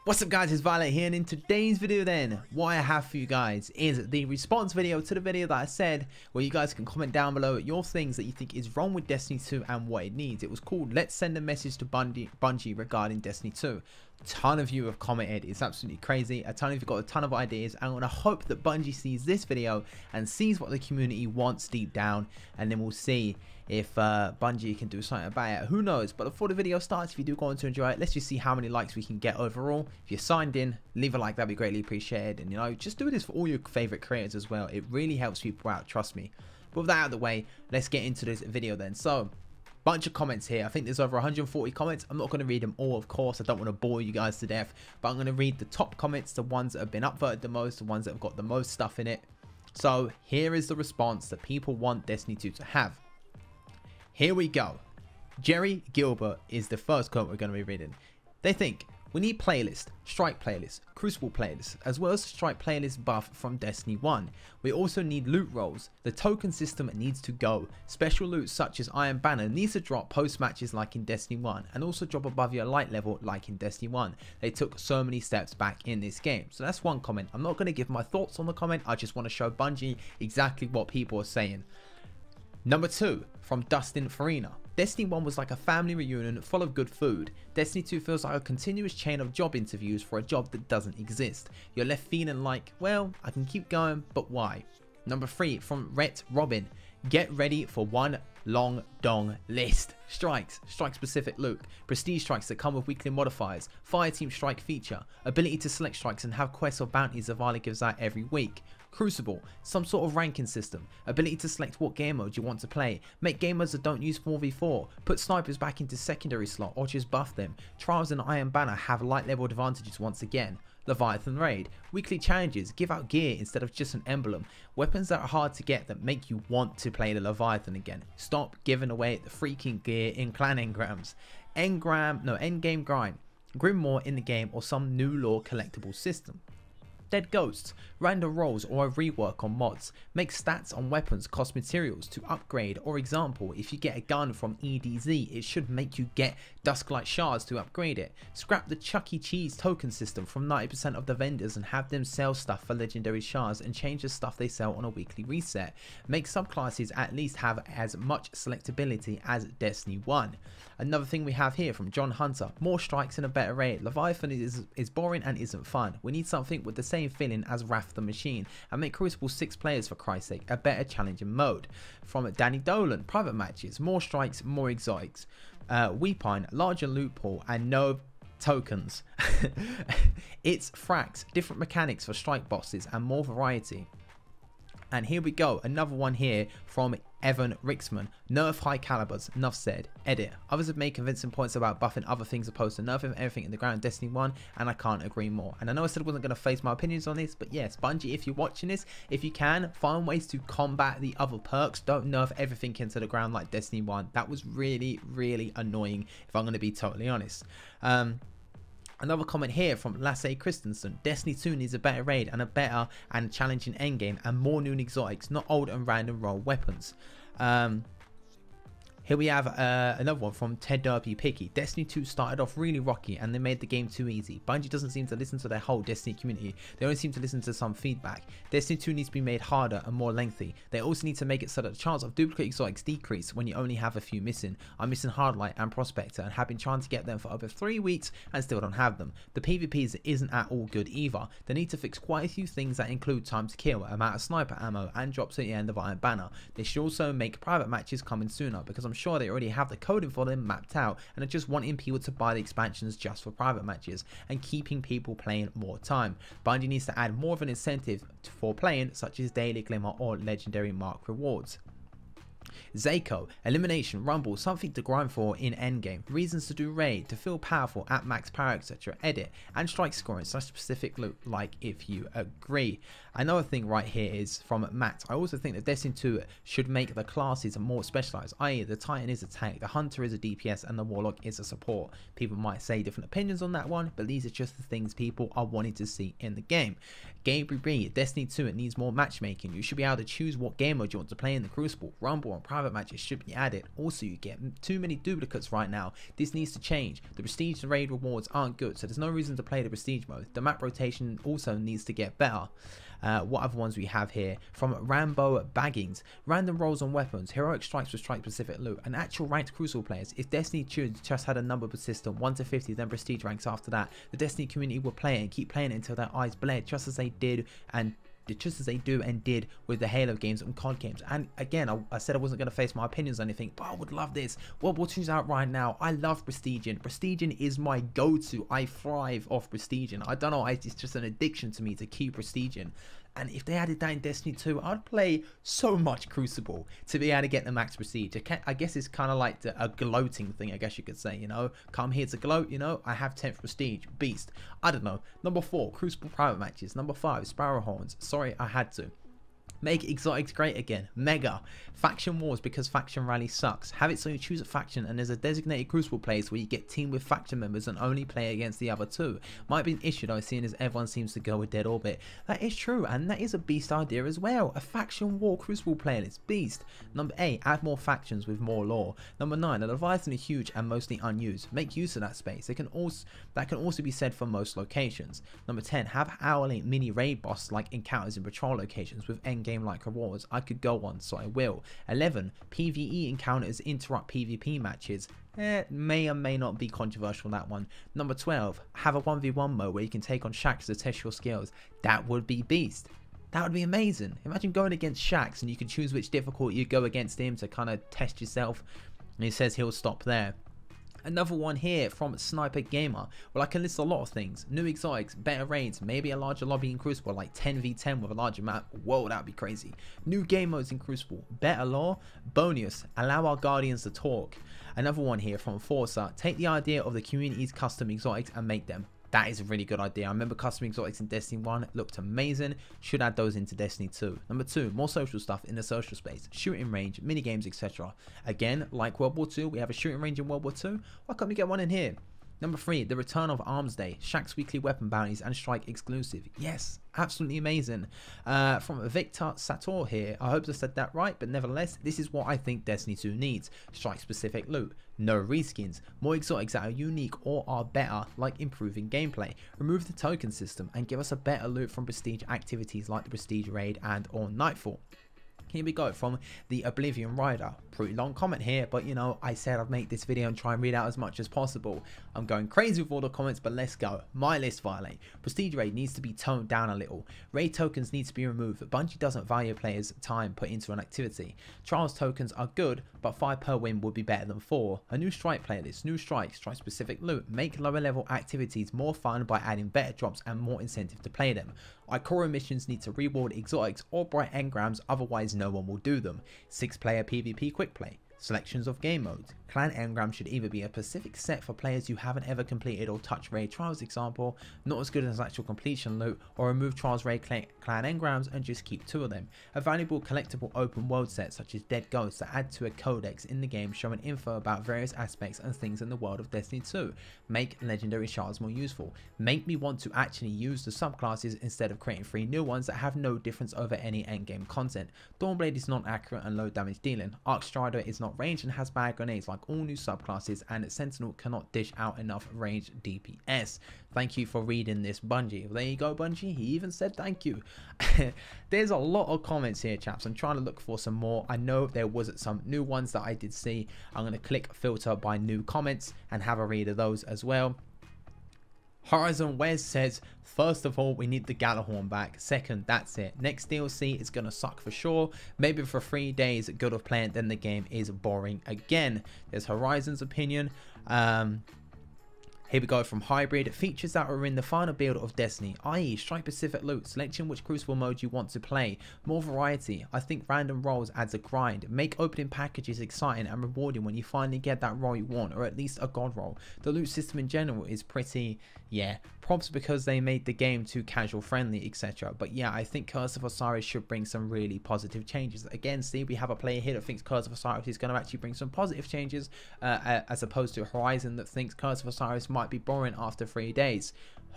What's up guys, it's Violet here, and in today's video then, what I have for you guys is the response video to the video that I said, where you guys can comment down below your things that you think is wrong with Destiny 2 and what it needs. It was called Let's Send a Message to Bungie regarding Destiny 2. A ton of you have commented, it's absolutely crazy. A ton of you got a ton of ideas, and I hope that Bungie sees this video and sees what the community wants deep down, and then we'll see if Bungie can do something about it. Who knows? But before the video starts, if you do go on to enjoy it, let's just see how many likes we can get overall. If you're signed in, leave a like, that'd be greatly appreciated. And you know, just do this for all your favorite creators as well. It really helps people out, trust me. But with that out of the way, let's get into this video then. So, bunch of comments here. I think there's over 140 comments. I'm not going to read them all, of course. I don't want to bore you guys to death, but I'm going to read the top comments, the ones that have been upvoted the most, the ones that have got the most stuff in it. So here is the response that people want Destiny 2 to have. Here we go. Jerry Gilbert is the first quote we're going to be reading. They think, we need playlist, strike playlist, crucible playlist, as well as strike playlist buff from Destiny 1. We also need loot rolls. The token system needs to go. Special loot such as Iron Banner needs to drop post matches like in Destiny 1, and also drop above your light level like in Destiny 1. They took so many steps back in this game. So that's one comment. I'm not going to give my thoughts on the comment. I just want to show Bungie exactly what people are saying. Number 2, from Dustin Farina. Destiny 1 was like a family reunion full of good food. Destiny 2 feels like a continuous chain of job interviews for a job that doesn't exist. You're left feeling like, well, I can keep going, but why? Number 3, from Rhett Robin. Get ready for one long dong list. Strikes, strike specific loot, prestige strikes that come with weekly modifiers, fireteam strike feature, ability to select strikes and have quests or bounties that Violet gives out every week. Crucible, some sort of ranking system, ability to select what game mode you want to play, make game modes that don't use 4v4, put snipers back into secondary slot or just buff them. Trials and Iron Banner have light level advantages once again. Leviathan Raid, weekly challenges, give out gear instead of just an emblem, weapons that are hard to get that make you want to play the Leviathan again. Stop giving away the freaking gear in clan engrams. Endgame grind, Grimoire in the game or some new lore collectible system. Dead ghosts, random rolls or a rework on mods, make stats on weapons cost materials to upgrade, or example, if you get a gun from EDZ it should make you get Dusklight shards to upgrade it. Scrap the Chuck E. Cheese token system from 90% of the vendors and have them sell stuff for legendary shards and change the stuff they sell on a weekly reset. Make subclasses at least have as much selectability as Destiny 1. Another thing we have here from John Hunter, more strikes and a better raid. Leviathan is boring and isn't fun. We need something with the same feeling as Wrath the Machine, and make Crucible 6 players for Christ's sake, a better challenging mode. From Danny Dolan, private matches, more strikes, more exotics. Weepine, larger loot pool and no tokens. It's fracs, different mechanics for strike bosses and more variety. And here we go, another one here from Evan Rixman. Nerf high calibers, enough said. Edit. Others have made convincing points about buffing other things opposed to nerfing everything in the ground in Destiny 1, and I can't agree more. And I know I said I wasn't going to face my opinions on this, but yes, Bungie, if you're watching this, if you can, find ways to combat the other perks. Don't nerf everything into the ground like Destiny 1. That was really, really annoying, if I'm going to be totally honest. Another comment here from Lasse Christensen. Destiny 2 needs a better raid and a better and challenging endgame and more new exotics, not old and random roll weapons. Here we have another one from Ted Derby Picky. Destiny 2 started off really rocky and they made the game too easy. Bungie doesn't seem to listen to their whole Destiny community. They only seem to listen to some feedback. Destiny 2 needs to be made harder and more lengthy. They also need to make it so that the chance of duplicate exotics decrease when you only have a few missing. I'm missing Hardlight and Prospector and have been trying to get them for over 3 weeks and still don't have them. The PvPs isn't at all good either. They need to fix quite a few things that include time to kill, amount of sniper ammo and drops at the end of Iron Banner. They should also make private matches coming sooner, because I'm sure they already have the coding for them mapped out and are just wanting people to buy the expansions just for private matches and keeping people playing more time. Bungie needs to add more of an incentive for playing, such as daily glimmer or legendary mark rewards. Zayko, elimination, rumble, something to grind for in endgame, reasons to do raid, to feel powerful at max power, etc. Edit, and strike scoring such specific loot, like if you agree. Another thing right here is from Matt. I also think that Destiny 2 should make the classes more specialized, i.e. the Titan is a tank, the Hunter is a DPS and the Warlock is a support. People might say different opinions on that one, but these are just the things people are wanting to see in the game. Gameplay, Destiny 2, it needs more matchmaking. You should be able to choose what game mode you want to play in the Crucible, Rumble, private matches should be added. Also, you get too many duplicates right now. This needs to change. The prestige raid rewards aren't good, so there's no reason to play the prestige mode. The map rotation also needs to get better. What other ones we have here? From Rambo Baggings, random rolls on weapons, heroic strikes with strike specific loot, and actual ranked Crucible players. If Destiny just had a number system, 1 to 50, then prestige ranks after that, the Destiny community would play it and keep playing it until their eyes bled, just as they do and did with the Halo games and COD games. And again, I said I wasn't going to face my opinions on anything, but I would love this. World War II's out right now. I love Prestiging. Prestiging is my go-to. I thrive off Prestiging. I don't know, it's just an addiction to me to keep Prestiging. And if they added that in Destiny 2, I'd play so much Crucible to be able to get the max prestige. I guess it's kind of like a gloating thing, I guess you could say, you know. Come here to gloat, you know. I have 10th prestige. Beast. I don't know. Number 4, Crucible private matches. Number 5, Sparrow Horns. Sorry, I had to. Make exotics great again. Mega. Faction wars because faction rally sucks. Have it so you choose a faction and there's a designated Crucible place where you get teamed with faction members and only play against the other two. Might be an issue though, seeing as everyone seems to go with Dead Orbit. That is true, and that is a beast idea as well. A faction war Crucible playlist. Beast. Number 8, add more factions with more lore. Number 9, a Leviathan is huge and mostly unused. Make use of that space. That can also be said for most locations. Number 10, have hourly mini raid boss like encounters in patrol locations with endgame like rewards. I could go on, so I will. 11, PvE encounters interrupt PvP matches. May or may not be controversial, that one. Number 12, have a 1v1 mode where you can take on Shacks to test your skills. That would be beast. That would be amazing. Imagine going against Shax and you can choose which difficulty you go against him to kind of test yourself. And he says he'll stop there. Another one here from Sniper Gamer. Well, I can list a lot of things. New exotics, better raids, maybe a larger lobby in Crucible, like 10v10 with a larger map. Whoa, that'd be crazy. New game modes in Crucible, better lore, bonus, allow our guardians to talk. Another one here from Forza. Take the idea of the community's custom exotics and make them. That is a really good idea. I remember custom exotics in Destiny 1 looked amazing. Should add those into Destiny 2. Number 2, more social stuff in the social space. Shooting range, minigames, etc. Again, like World War II, we have a shooting range in World War II. Why can't we get one in here? Number 3, the return of Arms Day, Shaq's weekly weapon bounties and strike exclusive. Yes, absolutely amazing. From Victor Sator here, I hope I said that right, but nevertheless, this is what I think Destiny 2 needs. Strike specific loot, no reskins, more exotics that are unique or are better, like improving gameplay. Remove the token system and give us a better loot from prestige activities like the Prestige Raid and or Nightfall. Here we go from the Oblivion Rider. Pretty long comment here, but you know, I said I'd make this video and try and read out as much as possible. I'm going crazy with all the comments, but let's go. My list violate. Prestige Raid needs to be toned down a little. Raid tokens need to be removed. Bungie doesn't value players' time put into an activity. Trials tokens are good, but 5 per win would be better than 4. A new strike playlist, new strike specific loot. Make lower level activities more fun by adding better drops and more incentive to play them. Icora missions need to reward exotics or bright engrams, otherwise no one will do them. 6-player PvP quick play. Selections of game modes. Clan engram should either be a specific set for players who haven't ever completed or touched raid trials example, not as good as actual completion loot, or remove trials raid clan engrams and just keep 2 of them. A valuable collectible open world set such as Dead Ghosts that add to a codex in the game showing info about various aspects and things in the world of Destiny 2. Make legendary shards more useful. Make me want to actually use the subclasses instead of creating 3 new ones that have no difference over any endgame content. Dawnblade is not accurate and low damage dealing. Arc Strider is not ranged and has bad grenades like all new subclasses, and Sentinel cannot dish out enough range DPS. Thank you for reading this, Bungie. Well, there you go, Bungie. He even said thank you. There's a lot of comments here, chaps. I'm trying to look for some more. I know there was some new ones that I did see. I'm going to click filter by new comments and have a read of those as well. Horizon Wes says, first of all, we need the Gjallarhorn back. Second, that's it. Next DLC is going to suck for sure. Maybe for 3 days, good of playing, then the game is boring again. There's Horizon's opinion. Here we go from Hybrid. Features that are in the final build of Destiny, i.e. strike-specific loot, selection which Crucible mode you want to play, more variety. I think random rolls adds a grind. Make opening packages exciting and rewarding when you finally get that roll you want, or at least a god roll. The loot system in general is pretty, yeah, props because they made the game too casual friendly, etc. But yeah, I think Curse of Osiris should bring some really positive changes. Again, see, we have a player here that thinks Curse of Osiris is going to actually bring some positive changes, as opposed to Horizon that thinks Curse of Osiris might be boring after 3 days.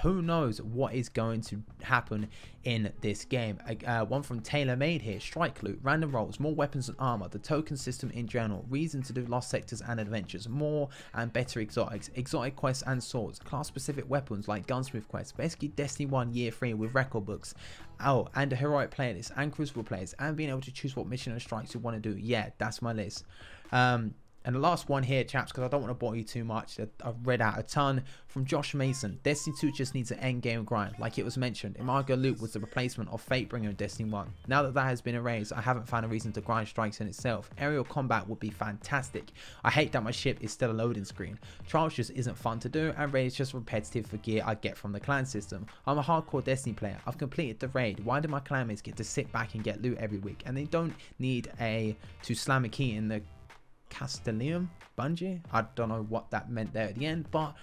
who knows what is going to happen in this game. One from Taylor Made here: strike loot, random rolls, more weapons and armor, the token system in general, reason to do lost sectors and adventures, more and better exotics, exotic quests and swords, class specific weapons like gunsmith quests, basically Destiny 1 year 3 with record books. Oh, and a heroic playlist and crucible players, and being able to choose what mission and strikes you want to do. Yeah, that's my list. And the last one here, chaps, because I don't want to bore you too much, I've read out a ton, from Josh Mason: Destiny 2 just needs an end game grind. Like it was mentioned, Imago Loot was the replacement of Fatebringer in Destiny 1. Now that that has been erased, I haven't found a reason to grind strikes in itself. Aerial combat would be fantastic. I hate that my ship is still a loading screen. Trials just isn't fun to do, and raid is just repetitive for gear I get from the clan system. I'm a hardcore Destiny player. I've completed the raid. Why do my clanmates get to sit back and get loot every week, and they don't need to slam a key in the Castellium? Bungie? I don't know what that meant there at the end, but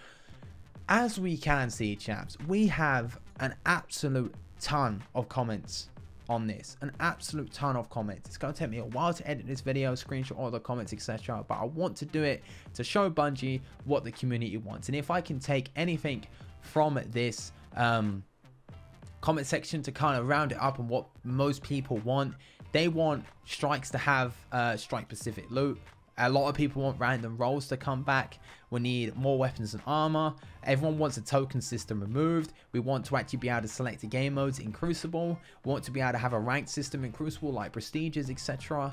as we can see, chaps, we have an absolute ton of comments on this, an absolute ton of comments. It's going to take me a while to edit this video, screenshot all the comments, etc., but I want to do it to show Bungie what the community wants. And if I can take anything from this comment section to kind of round it up on what most people want, they want strikes to have strike specific loot. A lot of people want random rolls to come back. We need more weapons and armor. Everyone wants a token system removed. We want to actually be able to select the game modes in Crucible. We want to be able to have a ranked system in Crucible like prestiges, etc.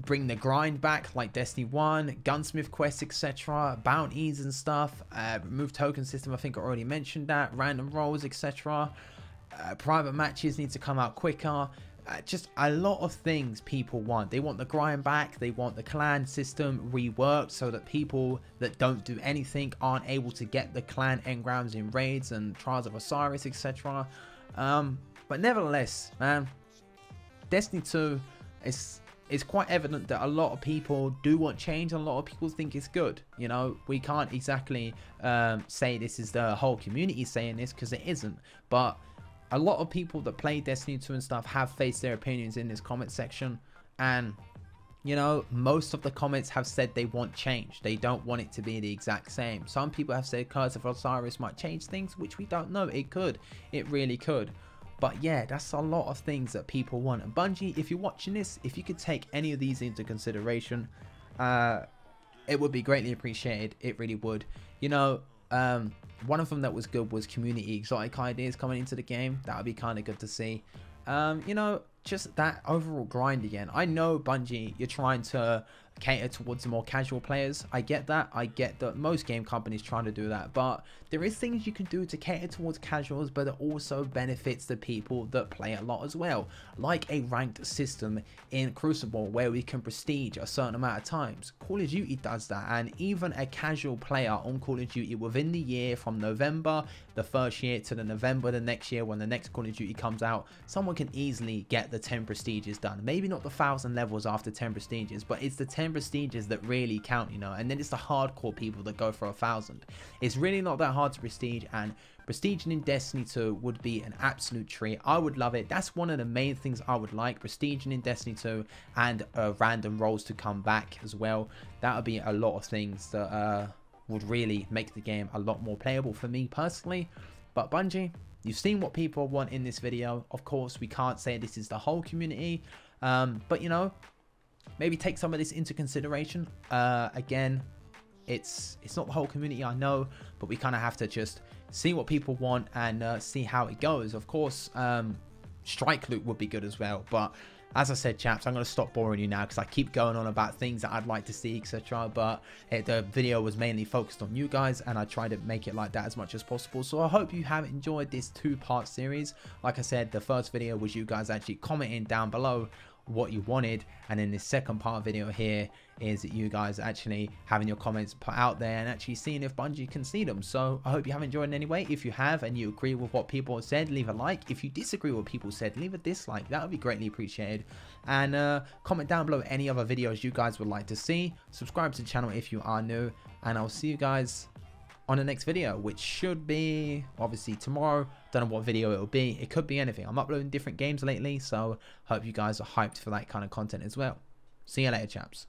Bring the grind back like Destiny 1, gunsmith quests, etc. Bounties and stuff. Remove token system, I think I already mentioned that. Random rolls, etc. Private matches need to come out quicker. Just a lot of things people want. They want the grind back. They want the clan system reworked so that people that don't do anything aren't able to get the clan engrams in raids and Trials of Osiris, etc. But nevertheless, man, Destiny 2 is quite evident that a lot of people do want change, and a lot of people think it's good. You know, we can't exactly say this is the whole community saying this, because it isn't, but a lot of people that play Destiny 2 and stuff have faced their opinions in this comment section, and you know, most of the comments have said they want change. They don't want it to be the exact same. Some people have said Curse of Osiris might change things, which we don't know. It could, it really could. But yeah, that's a lot of things that people want. And Bungie, if you're watching this, if you could take any of these into consideration, it would be greatly appreciated. It really would. You know, one of them that was good was community exotic ideas coming into the game. That would be kind of good to see. You know, just that overall grind again. I know, Bungie, you're trying to cater towards the more casual players. I get that. I get that most game companies trying to do that, but there is things you can do to cater towards casuals, but it also benefits the people that play a lot as well, like a ranked system in Crucible where we can prestige a certain amount of times. Call of Duty does that, and even a casual player on Call of Duty within the year, from November the first year to the November the next year when the next Call of Duty comes out, someone can easily get the 10 prestiges done. Maybe not the 1,000 levels after 10 prestiges, but it's the 10 prestiges that really count, you know. And then it's the hardcore people that go for 1,000. It's really not that hard to prestige, and prestiging in Destiny 2 would be an absolute treat. I would love it. That's one of the main things I would like, prestiging in Destiny 2, and random rolls to come back as well. That would be a lot of things that would really make the game a lot more playable for me personally. But Bungie, you've seen what people want in this video. Of course, we can't say this is the whole community, but you know, maybe take some of this into consideration. Again, it's not the whole community, I know, but we kind of have to just see what people want and see how it goes. Of course, strike loot would be good as well, but as I said, chaps, I'm going to stop boring you now because I keep going on about things that I'd like to see, etc. But the video was mainly focused on you guys, and I tried to make it like that as much as possible. So I hope you have enjoyed this two-part series. Like I said, the first video was you guys actually commenting down below what you wanted, and in this second part video here is you guys actually having your comments put out there and actually seeing if Bungie can see them. So I hope you have enjoyed in any way. If you have and you agree with what people have said, leave a like. If you disagree with what people said, leave a dislike. That would be greatly appreciated. And comment down below any other videos you guys would like to see. Subscribe to the channel if you are new, and I'll see you guys on the next video, which should be obviously tomorrow. Don't know what video it will be. It could be anything. I'm uploading different games lately, so hope you guys are hyped for that kind of content as well. See you later, chaps.